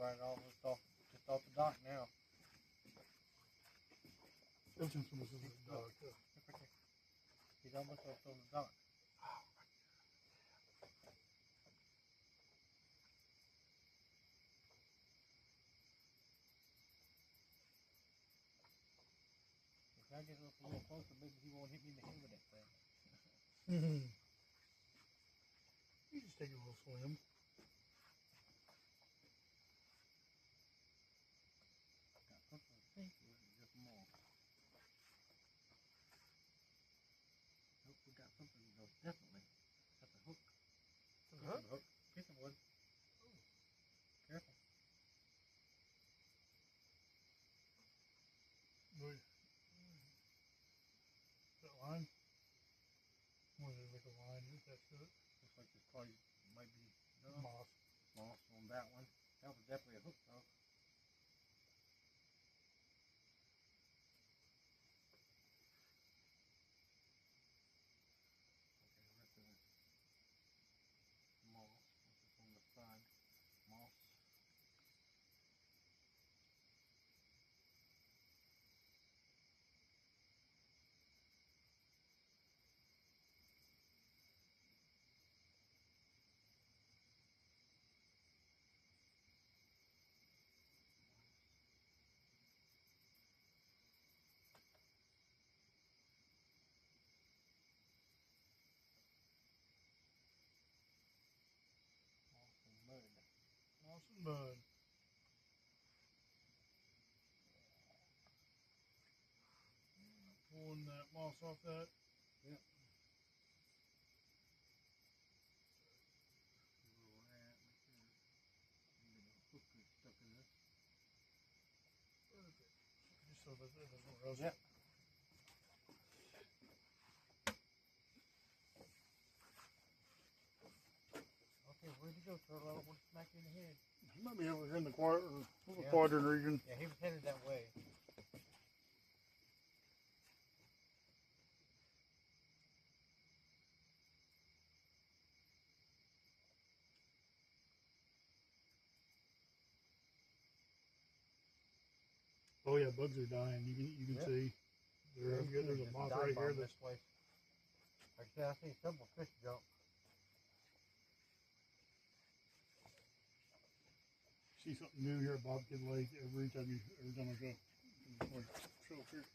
right off, just off the dock now. This is the dock. He's almost up on the dock. If I get a little closer, maybe he won't hit me in the head with that thing. Mm-hmm. You just take a little swim. Got something to think with it, just more. Nope, we got something, no, definitely. That's a hook. Huh? Hook. Kissing wood. Oh. Careful. Wait. That line? What is it, like a line attached to it? Looks like this probably might be Moss. Moss on that one. That was definitely a hook though. Okay, the rest of it. Moss. This is on the side. Moss. Mud. Moss and mud. Pulling that moss off that. Yep. Little rat right there. Maybe the hook is stuck in this. Perfect. Just so that it doesn't rust. Yep. Okay, where'd he go, Turtle? I don't want to smack you in the head. He might be over here in the quadrant region. Yeah, he was headed that way. Oh yeah, bugs are dying. You can see. There's a moth right here. This place. Like I said, I see several fish jump. See something new here at Bobcat Lake every time I go. Show up here.